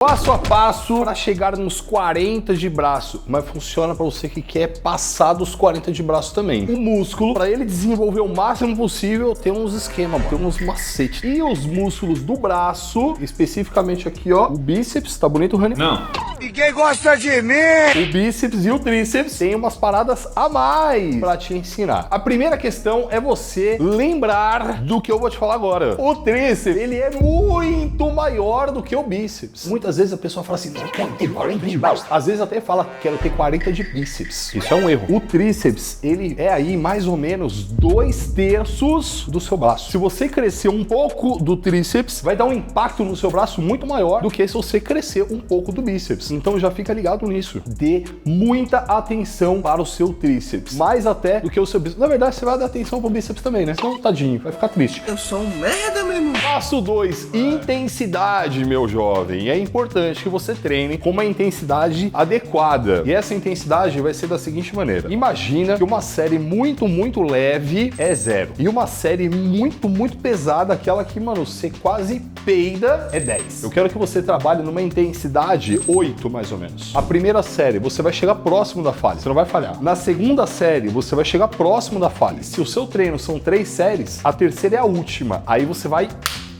Passo a passo para chegar nos 40 de braço, mas funciona para você que quer passar dos 40 de braço também. O músculo, para ele desenvolver o máximo possível, tem uns esquemas, tem uns macetes. E os músculos do braço, especificamente aqui, ó, o bíceps, tá bonito, Rani? Não. Ninguém gosta de mim! O bíceps e o tríceps tem umas paradas a mais para te ensinar. A primeira questão é você lembrar do que eu vou te falar agora. O tríceps, ele é muito maior do que o bíceps. Muitas vezes a pessoa fala assim, não, quero ter 40 de braço. Às vezes até fala, quero ter 40 de bíceps. Isso é um erro. O tríceps, ele é aí mais ou menos 2/3 do seu braço. Se você crescer um pouco do tríceps, vai dar um impacto no seu braço muito maior do que se você crescer um pouco do bíceps. Então já fica ligado nisso. Dê muita atenção para o seu tríceps. Mais até do que o seu bíceps. Na verdade, você vai dar atenção pro bíceps também, né? Senão, tadinho, vai ficar triste. Eu sou um merda, meu irmão. Passo 2, intensidade, meu jovem. É importante que você treine com uma intensidade adequada. E essa intensidade vai ser da seguinte maneira. Imagina que uma série muito leve é 0. E uma série muito pesada, aquela que, mano, você quase peida, é 10. Eu quero que você trabalhe numa intensidade 8, mais ou menos. A primeira série, você vai chegar próximo da falha. Você não vai falhar. Na segunda série, você vai chegar próximo da falha. Se o seu treino são 3 séries, a terceira é a última. Aí você vai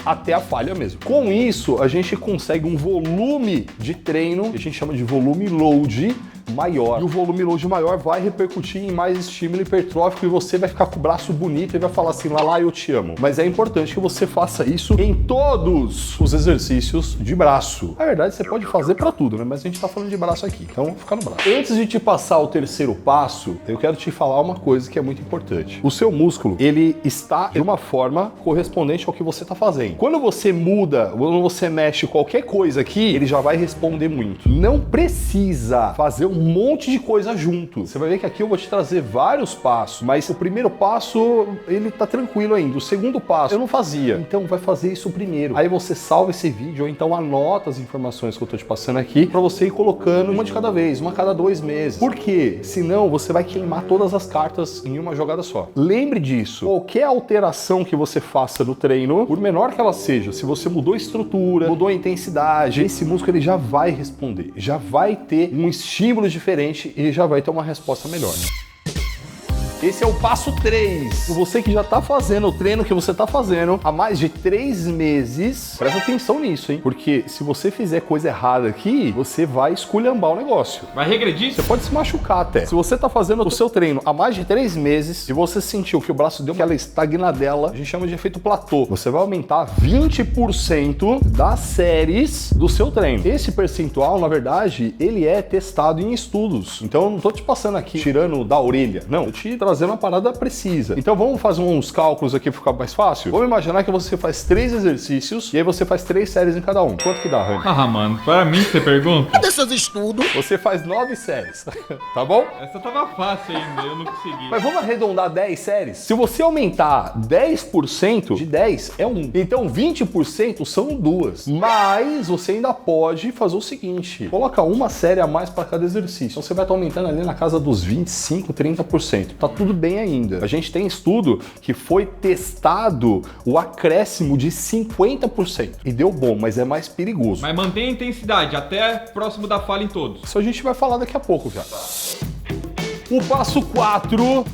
até a falha mesmo. Com isso, a gente consegue um volume de treino, que a gente chama de volume load, maior. E o volume load maior vai repercutir em mais estímulo hipertrófico e você vai ficar com o braço bonito e vai falar assim, Lala, eu te amo. Mas é importante que você faça isso em todos os exercícios de braço. Na verdade, você pode fazer para tudo, né? Mas a gente tá falando de braço aqui, então fica no braço. Antes de te passar o terceiro passo, eu quero te falar uma coisa que é muito importante. O seu músculo, ele está de uma forma correspondente ao que você tá fazendo. Quando você muda, quando você mexe qualquer coisa aqui, ele já vai responder muito. Não precisa fazer um monte de coisa junto. Você vai ver que aqui eu vou te trazer vários passos, mas o primeiro passo, ele tá tranquilo ainda. O segundo passo, eu não fazia. Então vai fazer isso primeiro. Aí você salva esse vídeo, ou então anota as informações que eu tô te passando aqui, pra você ir colocando uma de cada vez, uma a cada 2 meses. Por quê? Senão você vai queimar todas as cartas em uma jogada só. Lembre disso. Qualquer alteração que você faça no treino, por menor que ela seja, se você mudou a estrutura, mudou a intensidade, esse músculo ele já vai responder, já vai ter um estímulo diferente e já vai ter uma resposta melhor. Esse é o passo 3. Você que já tá fazendo o treino que você tá fazendo há mais de 3 meses, presta atenção nisso, hein? Porque se você fizer coisa errada aqui, você vai esculhambar o negócio. Vai regredir? Você pode se machucar até. Se você tá fazendo o seu treino há mais de 3 meses e você sentiu que o braço deu aquela estagnadela, a gente chama de efeito platô. Você vai aumentar 20% das séries do seu treino. Esse percentual, na verdade, ele é testado em estudos. Então eu não tô te passando aqui tirando da orelha. Não, eu te trazendo uma parada precisa. Então vamos fazer uns cálculos aqui para ficar mais fácil? Vamos imaginar que você faz 3 exercícios e aí você faz 3 séries em cada um. Quanto que dá, Rani? Ah, mano, para mim você pergunta? Cadê seus estudos? Você faz 9 séries, tá bom? Essa tava fácil ainda, eu não consegui. Mas vamos arredondar 10 séries? Se você aumentar 10%, de 10 é 1. Então 20% são 2. Mas você ainda pode fazer o seguinte, coloca uma série a mais para cada exercício. Então você vai estar aumentando ali na casa dos 25, 30%. Tá tudo bem ainda. A gente tem estudo que foi testado o acréscimo de 50%. E deu bom, mas é mais perigoso. Mas mantém a intensidade até próximo da falha em todos. Isso a gente vai falar daqui a pouco já. O passo 4...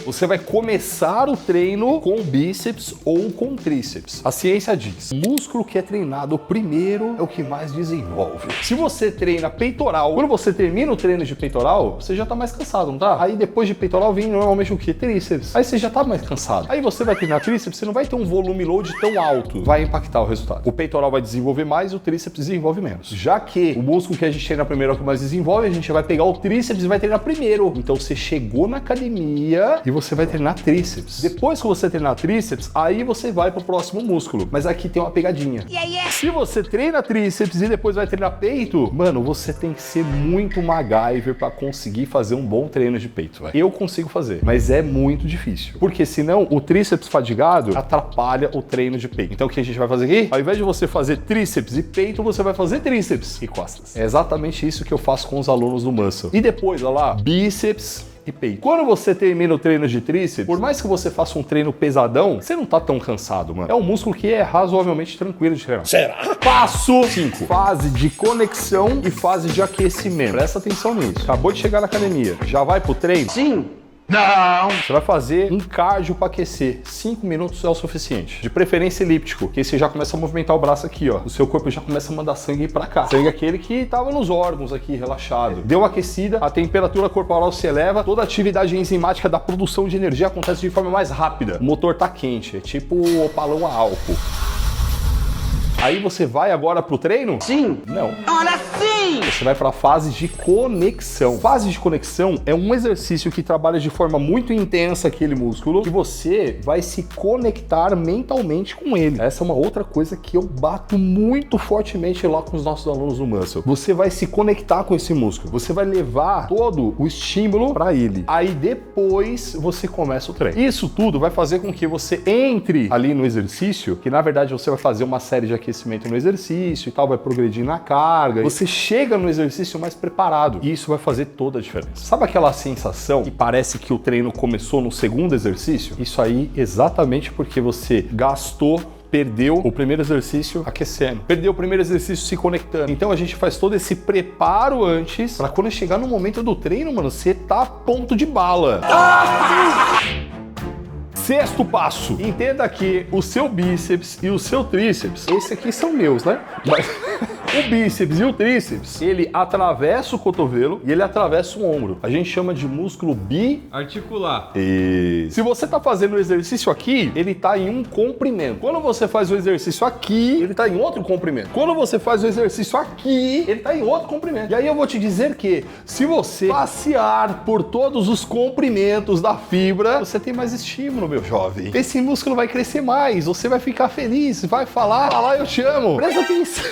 Você vai começar o treino com bíceps ou com tríceps. A ciência diz, o músculo que é treinado primeiro é o que mais desenvolve. Se você treina peitoral, quando você termina o treino de peitoral, você já tá mais cansado, não tá? Aí depois de peitoral vem normalmente o quê? Tríceps. Aí você já tá mais cansado. Aí você vai treinar tríceps, você não vai ter um volume load tão alto. Vai impactar o resultado. O peitoral vai desenvolver mais e o tríceps desenvolve menos. Já que o músculo que a gente treina primeiro é o que mais desenvolve, a gente vai pegar o tríceps e vai treinar primeiro. Então você chegou na academia e você vai treinar tríceps. Depois que você treinar tríceps, aí você vai pro próximo músculo. Mas aqui tem uma pegadinha. Se você treina tríceps e depois vai treinar peito, mano, você tem que ser muito MacGyver pra conseguir fazer um bom treino de peito, velho. Eu consigo fazer, mas é muito difícil. Porque senão o tríceps fadigado atrapalha o treino de peito. Então o que a gente vai fazer aqui? Ao invés de você fazer tríceps e peito, você vai fazer tríceps e costas. É exatamente isso que eu faço com os alunos do Muscle. E depois, olha lá, bíceps e peito. Quando você termina o treino de tríceps, por mais que você faça um treino pesadão, você não tá tão cansado, mano. É um músculo que é razoavelmente tranquilo de treinar. Será? Passo 5. Fase de conexão e fase de aquecimento. Presta atenção nisso. Acabou de chegar na academia. Já vai pro treino? Sim. Não! Você vai fazer um cardio para aquecer. 5 minutos é o suficiente. De preferência elíptico, que aí você já começa a movimentar o braço aqui, ó. O seu corpo já começa a mandar sangue para cá. Sangue aquele que tava nos órgãos aqui, relaxado. Deu uma aquecida, a temperatura corporal se eleva, toda a atividade enzimática da produção de energia acontece de forma mais rápida. O motor tá quente, é tipo o opalão a álcool. Aí você vai agora pro treino? Sim. Não. Ora sim! Você vai para a fase de conexão. Fase de conexão é um exercício que trabalha de forma muito intensa aquele músculo, que você vai se conectar mentalmente com ele. Essa é uma outra coisa que eu bato muito fortemente lá com os nossos alunos do Muscle. Você vai se conectar com esse músculo. Você vai levar todo o estímulo para ele. Aí depois você começa o treino. Isso tudo vai fazer com que você entre ali no exercício, que na verdade você vai fazer uma série de aquecimento no exercício e tal, vai progredir na carga. Você chega no exercício mais preparado e isso vai fazer toda a diferença. Sabe aquela sensação que parece que o treino começou no segundo exercício? Isso aí exatamente porque você perdeu o primeiro exercício aquecendo, perdeu o primeiro exercício se conectando. Então a gente faz todo esse preparo antes, pra quando chegar no momento do treino, mano, você tá a ponto de bala. Sexto passo, entenda que o seu bíceps e o seu tríceps, esse aqui são meus, né? Mas o bíceps e o tríceps, ele atravessa o cotovelo e ele atravessa o ombro. A gente chama de músculo articular. E se você tá fazendo o exercício aqui, ele tá em um comprimento. Quando você faz o exercício aqui, ele tá em outro comprimento. Quando você faz o exercício aqui, ele tá em outro comprimento. E aí eu vou te dizer que se você passear por todos os comprimentos da fibra, você tem mais estímulo, meu jovem. Esse músculo vai crescer mais, você vai ficar feliz, vai falar eu te amo. Presta atenção.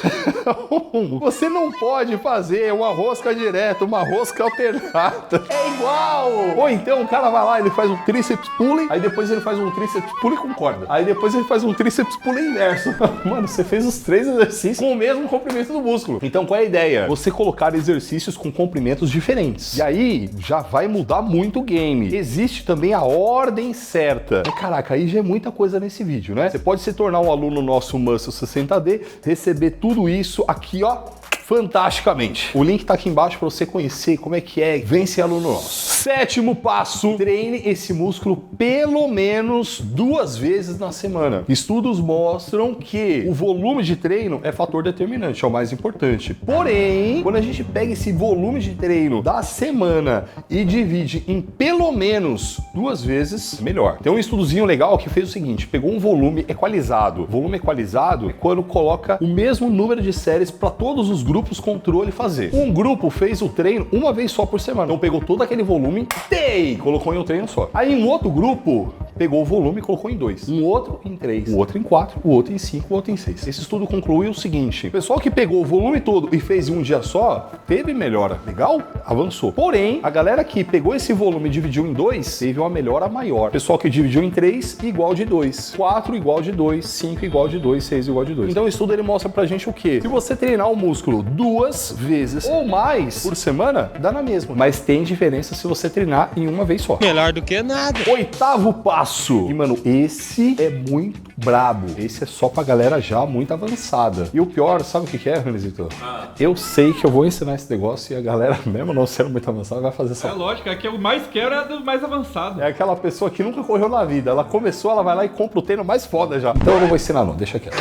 Você não pode fazer uma rosca direta, uma rosca alternada. É igual! Ou então o cara vai lá, ele faz um tríceps pulling, aí depois ele faz um tríceps pulling com corda. Aí depois ele faz um tríceps pulling inverso. Mano, você fez os 3 exercícios com o mesmo comprimento do músculo. Então qual é a ideia? Você colocar exercícios com comprimentos diferentes. E aí já vai mudar muito o game. Existe também a ordem certa. E, caraca, aí já é muita coisa nesse vídeo, né? Você pode se tornar um aluno nosso Muscle 60D, receber tudo isso aqui, ó, fantasticamente. O link tá aqui embaixo para você conhecer como é que é. Vem ser aluno nosso. Sétimo passo, treine esse músculo pelo menos 2 vezes na semana. Estudos mostram que o volume de treino é fator determinante, é o mais importante. Porém, quando a gente pega esse volume de treino da semana e divide em pelo menos 2 vezes, melhor. Tem um estudozinho legal que fez o seguinte, pegou um volume equalizado. Volume equalizado é quando coloca o mesmo número de séries para todos os grupos controle fazer. Um grupo fez o treino uma vez só por semana. Então pegou todo aquele volume e colocou em um treino só. Aí um outro grupo pegou o volume e colocou em 2. Um outro em 3. O outro em 4. O outro em 5. O outro em 6. Esse estudo concluiu o seguinte. O pessoal que pegou o volume todo e fez em um dia só, teve melhora. Legal? Avançou. Porém, a galera que pegou esse volume e dividiu em 2, teve uma melhora maior. O pessoal que dividiu em 3, igual de 2. 4 igual de 2. 5 igual de 2. 6 igual de 2. Então o estudo ele mostra pra gente o quê? Se você treinar o músculo 2 vezes ou mais por semana, dá na mesma. Mas tem diferença se você treinar em uma vez só. Melhor do que nada. Oitavo passo. E, mano, esse é muito brabo. Esse é só pra galera já muito avançada. E o pior, sabe o que é, Renizito? Eu sei que eu vou ensinar esse negócio e a galera, mesmo não sendo muito avançada, vai fazer essa... É lógico, é que eu mais quero é do mais avançado. É aquela pessoa que nunca correu na vida. Ela começou, ela vai lá e compra o treino mais foda já. Então eu não vou ensinar não, deixa quieto.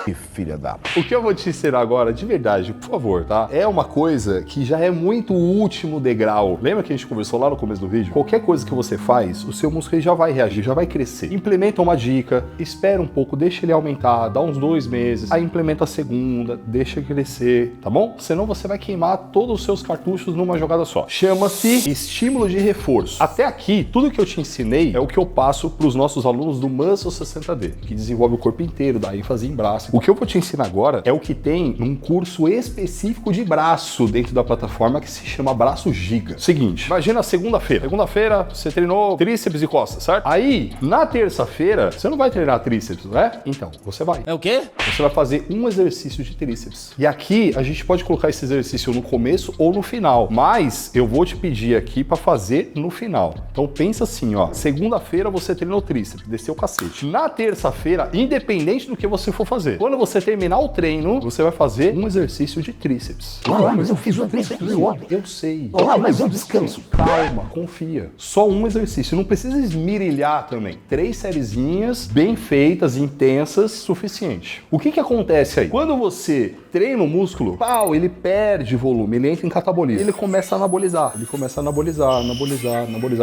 Que filha da... O que eu vou te ensinar agora, de verdade, por favor, tá? É uma coisa que já é muito o último degrau. Lembra que a gente conversou lá no começo do vídeo? Qualquer coisa que você faz, o seu músculo já vai reagir, já vai crescer. Implementa uma dica, espera um pouco, deixa ele aumentar, dá uns 2 meses, aí implementa a segunda, deixa crescer, tá bom? Senão você vai queimar todos os seus cartuchos numa jogada só. Chama-se estímulo de reforço. Até aqui, tudo que eu te ensinei é o que eu passo para os nossos alunos do Muscle 60D, que desenvolve o corpo inteiro, dá ênfase em braço. O que eu vou te ensinar agora é o que tem num curso específico de braço dentro da plataforma que se chama Braço Giga. Seguinte, imagina segunda-feira. Segunda-feira você treinou tríceps e costas, certo? Aí, na terça-feira, você não vai treinar tríceps, né? Então, você vai. É o quê? Você vai fazer um exercício de tríceps. E aqui, a gente pode colocar esse exercício no começo ou no final, mas eu vou te pedir aqui para fazer no final. Então, pensa assim, ó. Segunda-feira você treinou tríceps, desceu o cacete. Na terça-feira, independente do que você for fazer, quando você terminar o treino, você vai fazer um exercício de tríceps. Mas eu fiz um tríceps ontem. Eu sei. Mas eu descanso. Calma, confia. Só um exercício, não precisa esmirilhar também. 3 sériezinhas bem feitas, intensas, suficiente. O que acontece aí? Quando você treina o músculo, ele perde volume, ele entra em catabolismo. Ele começa a anabolizar, ele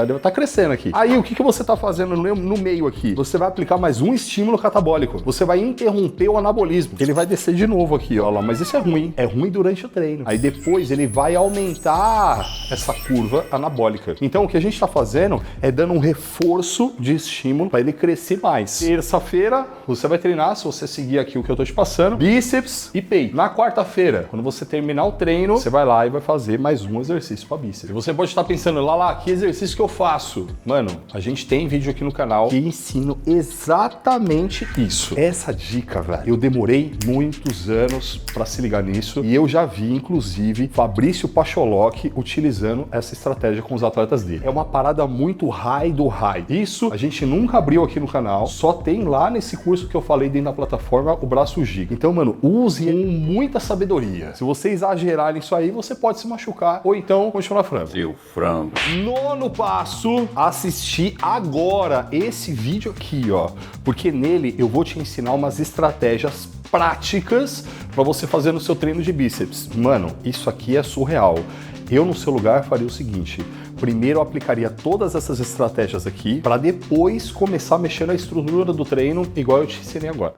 vai estar crescendo aqui. Aí o que você está fazendo no meio aqui? Você vai aplicar mais um estímulo catabólico. Você vai interromper o anabolismo. Ele vai descer de novo aqui, ó lá, mas isso é ruim. É ruim durante o treino. Aí depois ele vai aumentar essa curva anabólica. Então o que a gente está fazendo é dando um reforço de estímulo para ele crescer mais. Terça-feira você vai treinar, se você seguir aqui o que eu tô te passando, bíceps e peito. Na quarta-feira, quando você terminar o treino, você vai lá e vai fazer mais um exercício para bíceps. E você pode estar pensando, lá, que exercício que eu faço? Mano, a gente tem vídeo aqui no canal que ensino exatamente isso. Essa dica, velho, eu demorei muitos anos para se ligar nisso e eu já vi, inclusive, Fabrício Pacholoc utilizando essa estratégia com os atletas dele. É uma parada muito high do high. Isso a gente nunca abriu aqui no canal, só tem lá nesse curso que eu falei dentro da plataforma, o Braço Giga. Então, mano, use com muita sabedoria. Se você exagerar nisso aí, você pode se machucar ou então continuar frango. Seu frango. Nono passo, assistir agora esse vídeo aqui, ó, porque nele eu vou te ensinar umas estratégias práticas para você fazer no seu treino de bíceps. Mano, isso aqui é surreal. Eu, no seu lugar, faria o seguinte: primeiro eu aplicaria todas essas estratégias aqui para depois começar a mexer na estrutura do treino, igual eu te ensinei agora.